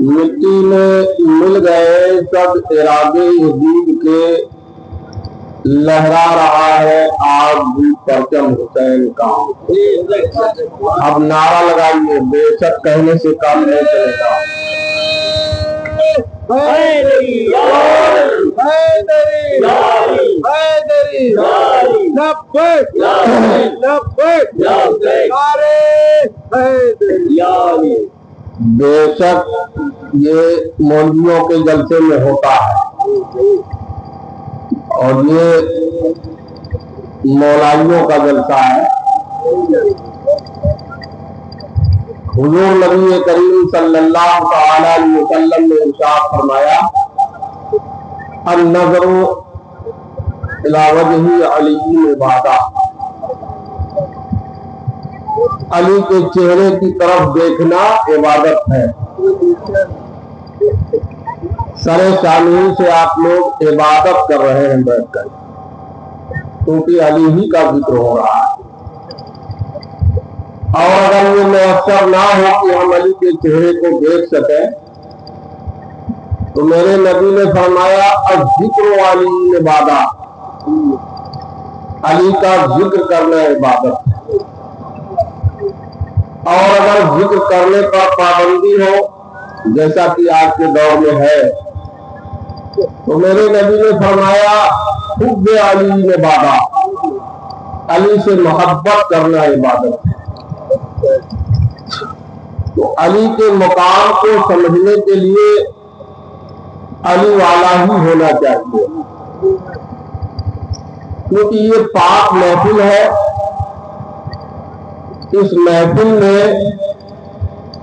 مٹی میں مل گئے سب ارادے یزید کے، لہرا رہا ہے آج بھی پرچم حسین کا۔ اب نعرہ لگائیے، بے شک کہنے سے کام نہیں چلے گا۔ بے شک یہ مولویوں کے جلسے میں ہوتا ہے اور یہ مولائیوں کا جلسہ ہے۔ حضور نبی کریم صلی اللہ تعالی علیہ وسلم نے ارشاد فرمایا، النظر الی وجہ علی عبادہ، علی کے چہرے کی طرف دیکھنا عبادت ہے۔ سر شامل سے آپ لوگ عبادت کر رہے ہیں بیٹھ کر، کیونکہ علی ہی کا ذکر ہو رہا ہے۔ اور اگر یہ میسر نہ ہو کہ ہم علی کے چہرے کو دیکھ سکیں تو میرے نبی نے فرمایا الذکر علی عبادہ، علی کا ذکر کرنا عبادت ہے۔ اور اگر ذکر کرنے پر پابندی ہو جیسا کہ آج کے دور میں ہے تو میرے نبی نے فرمایا حب علی عبادہ، علی سے محبت کرنا عبادت ہے۔ تو علی کے مقام کو سمجھنے کے لیے علی والا ہی ہونا چاہیے، کیونکہ یہ پاک محفل ہے۔ اس محفل میں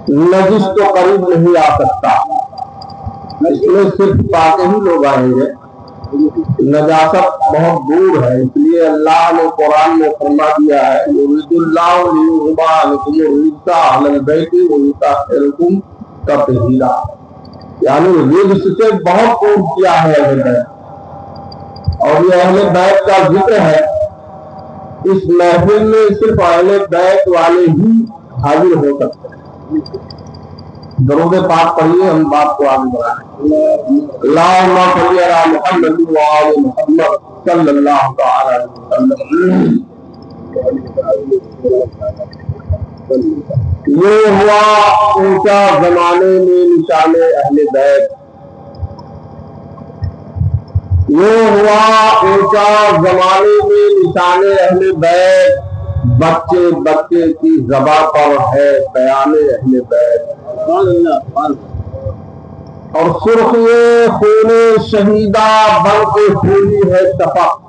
نجس تو قریب نہیں آ سکتا، اس میں صرف پاک ہی لوگ آئیں گے، نجاست بہت دور ہے۔ اس لیے اللہ نے قرآن میں فرما دیا ہے یرید اللہ لیذھب عنکم الرجس اہل البیت ویطہرکم تطہیرا، یعنی رجس سے بہت دور کیا ہے اہل بیت، اور یہ اہل بیت کا ذکر ہے۔ اس محفل میں صرف اہل بیت والے ہی حاضر ہو سکتے ہیں۔ درود پاک پڑھیے، ہم بات کو آگے بڑھائیں۔ اللہم صلی علی محمد وآل محمد صلی اللہ تعالی علیہ وسلم۔ یہ ہوا اونچا زمانے میں نشان اہل بیت، یہ ہوا اونچا زمانے میں نشان اہل بیت، بچے بچے کی زباں پر ہے بیان اہل بیت۔ اور سرخی خون شہیدہ بن کے پھولی ہے شفق،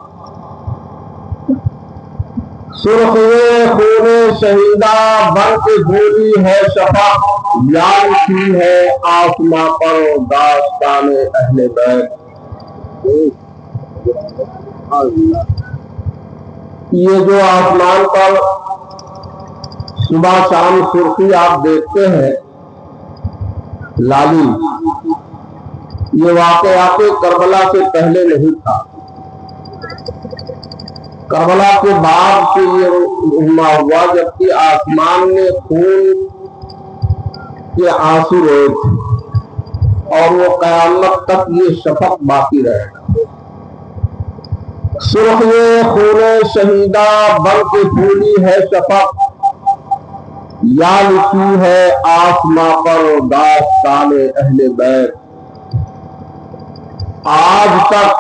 سرخی خون شہیدہ بن کے پھولی ہے شفق، یاد کی ہے آسماں پر داستان اہل بیت۔ یہ جو آسمان پر صبح شام سرخی آپ دیکھتے ہیں لالی، یہ واقعات کربلا سے پہلے نہیں تھا، کربلا کے بعد سے یہ رہنما ہوا، جبکہ آسمان میں خون کے آنسو روئے تھے اور وہ قیامت تک یہ شفق باقی رہے گا۔ سرخی خون شہیدہ بن کے پھولی ہے شفق، یا لکھی ہے آسماں پر داستان اہل بیت۔ آج تک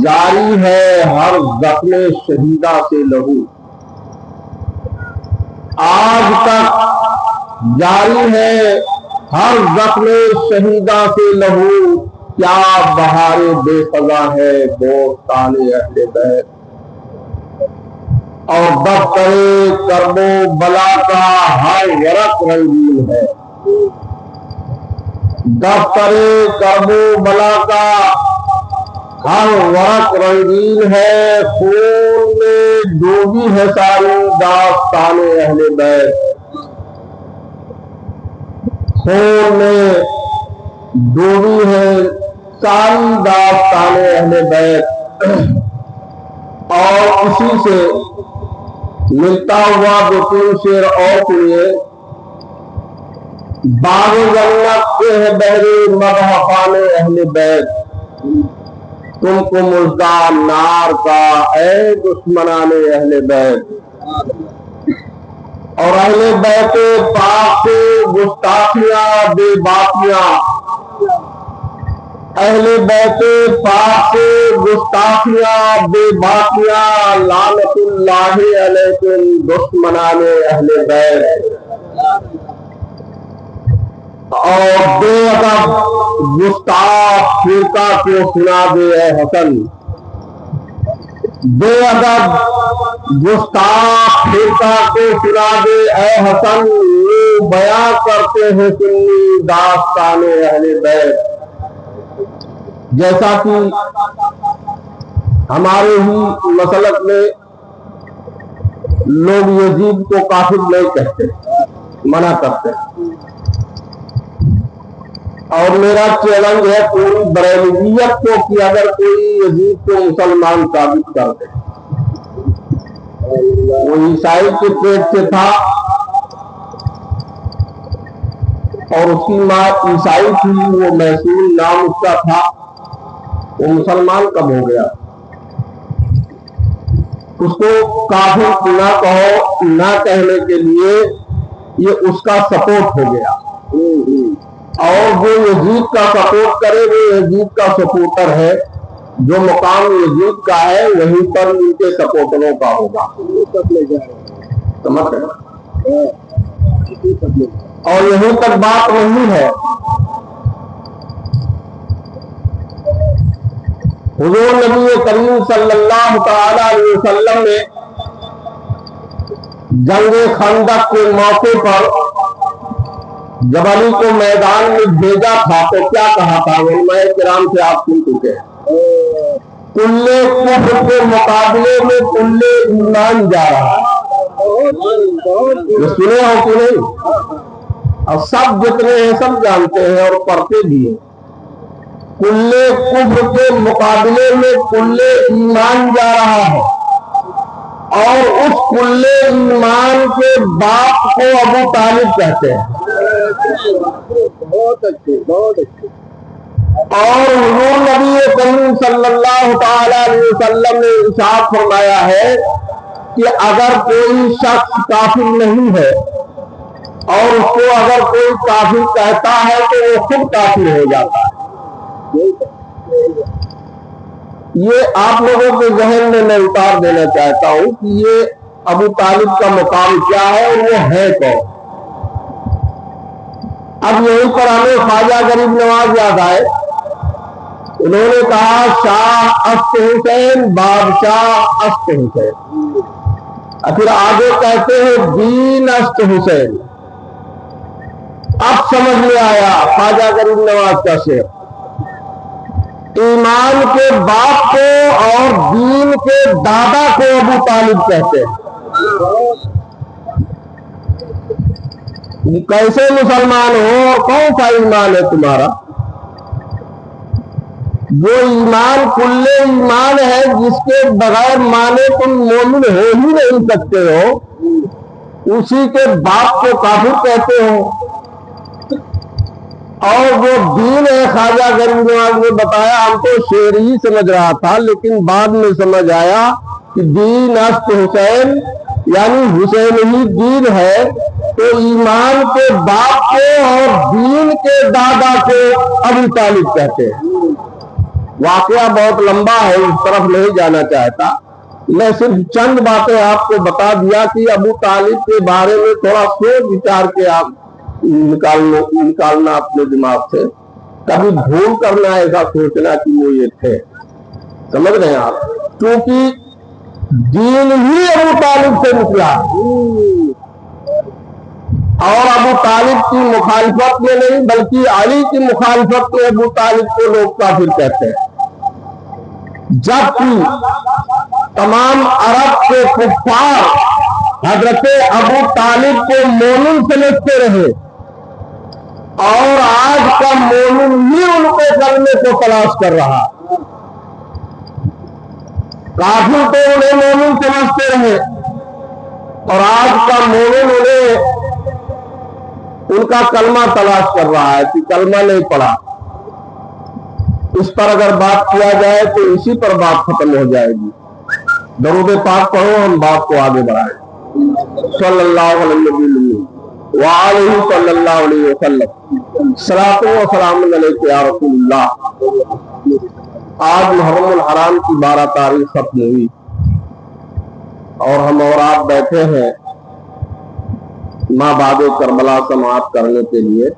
جاری ہے ہر زخم شہیدہ سے لہو، آج تک جاری ہے ہر زخم شہیدہ سے لہو، کیا بہار بے فضا ہے بوستان اہل بیت۔ اور دفتر کرب و بلا کا ہر ورق رنگین ہے، دفتر کرب و بلا کا ہر ورق رنگین ہے، خون میں ڈوبی ہے ساری داستان اہل بیت، خون میں ڈوبی ہے ساری داستان اہل بیت۔ اور اسی سے ملتا ہوا دو تین شعر اور سنیے باغ جنت کے ہے بہرے مدح اہل بیت، تم کو مزدان نار کا اے دشمنان اہل بیت۔ اور اہل بیت پاک سے گستاخیاں بے باکیاں، اہل بیت پاک سے گستاخیاں بے باکیاں، لعنت اللہ علیکم دشمنان اہل بیت۔ اور بے ادب گستاخ فرقہ کو سنا دے اے حسن، بے ادب گستاخ فرقہ کو سنا دے اے حسن، یہ بیان کرتے ہیں سنی داستان اہل بیت۔ جیسا کہ ہمارے ہی مسلک میں لوگ یزید کو کافر نہیں کہتے، منع کرتے ہیں، اور میرا چیلنج ہے پوری بریلویت کو کہ اگر کوئی یزید کو مسلمان ثابت کر دے، وہ عیسائی کے پیٹ سے تھا اور اس کی ماں عیسائی تھی، وہ محسوس نام اس کا تھا، وہ مسلمان کب ہو گیا؟ اس کو کافر نہ کہو، نہ کہنے کے لیے یہ اس کا سپورٹ ہو گیا، اور جو یزید کا سپورٹ کرے وہ یزید کا سپورٹر ہے، جو مقام یزید کا ہے وہیں پر ان کے سپورٹروں کا ہوگا، سمجھ رہے؟ اور یہیں تک بات نہیں ہے، حضور نبی کریم صلی اللہ تعالی علیہ وسلم نے جنگ خندق کے موقع پر جب علی کو میدان میں بھیجا تھا تو کیا کہا تھا؟ علماء کرام سے آپ سن چکے ہیں، کل کفر کے مقابلے میں کل ایمان جا رہا ہے، یہ سنے ہو کہ نہیں؟ اور سب جتنے ہیں سب جانتے ہیں اور پڑھتے بھی ہیں، کل کفر کے مقابلے میں کل ایمان جا رہا ہے، اور اس کل ایمان کے باپ کو ابو طالب کہتے ہیں۔ بہت اچھے، بہت اچھے۔ اور حضور نبی کریم صلی اللہ تعالی علیہ وسلم نے ارشاد فرمایا ہے کہ اگر کوئی شخص کافر نہیں ہے اور اس کو اگر کوئی کافر کہتا ہے تو وہ خود کافر ہو جاتا ہے۔ یہ آپ لوگوں کے ذہن میں میں اتار دینا چاہتا ہوں کہ یہ ابو طالب کا مقام کیا ہے اور وہ ہے کون۔ اب یہیں پر ہمیں خواجہ غریب نواز یاد آئے، انہوں نے کہا شاہ است حسین بادشاہ است حسین، پھر آگے کہتے ہیں دین است حسین۔ اب سمجھ میں آیا خواجہ غریب نواز کا شعر، ایمان کے باپ کو اور دین کے دادا کو ابو طالب کہتے ہیں۔ کیسے مسلمان ہو اور کون سا ایمان ہے تمہارا؟ جو ایمان کل ایمان ہے جس کے بغیر مانے تم مومن ہو ہی نہیں سکتے ہو، اسی کے باپ کو کافر کہتے ہو۔ اور وہ دین ہے، خواجہ غریب نواز نے بتایا، ہم تو شعر ہی سمجھ رہا تھا لیکن بعد میں سمجھ آیا کہ دین است حسین یعنی حسین ہی دین ہے، تو ایمان کے باپ کو اور دین کے دادا کو ابو طالب کہتے ہیں۔ واقعہ بہت لمبا ہے، اس طرف نہیں جانا چاہتا، میں صرف چند باتیں آپ کو بتا دیا کہ ابو طالب کے بارے میں تھوڑا سوچ وچار کے آپ نکالنا اپنے دماغ سے، کبھی بھول کرنا ایسا سوچنا کہ وہ یہ تھے، سمجھ رہے ہیں آپ؟ کیونکہ دین ہی ابو طالب سے نکلا، اور ابو طالب کی مخالفت میں نہیں بلکہ علی کی مخالفت میں ابو طالب کو لوگ کافر کہتے ہیں، جبکہ تمام عرب کے کفار حضرت ابو طالب کو مومن سمجھتے رہے، اور آج کا مومن ہی ان کے کلمے کو تلاش کر رہا، کافر تو انہیں مومن سمجھتے رہے اور آج کا مومن انہیں ان کا کلمہ تلاش کر رہا ہے کہ کلمہ نہیں پڑھا، اس پر اگر بات کیا جائے تو اسی پر بات ختم ہو جائے گی۔ درود پاک پڑھو، ہم بات کو آگے بڑھائیں۔ صلی اللہ علیہ وسلم وآلہ صلی اللہ علیہ وسلم، صلاۃ و سلام علیک یا رسول اللہ۔ آج محرم الحرام کی 12 تاریخ ختم ہوئی اور ہم اور آپ بیٹھے ہیں ماں باب کربلا سماعت کرنے کے لیے۔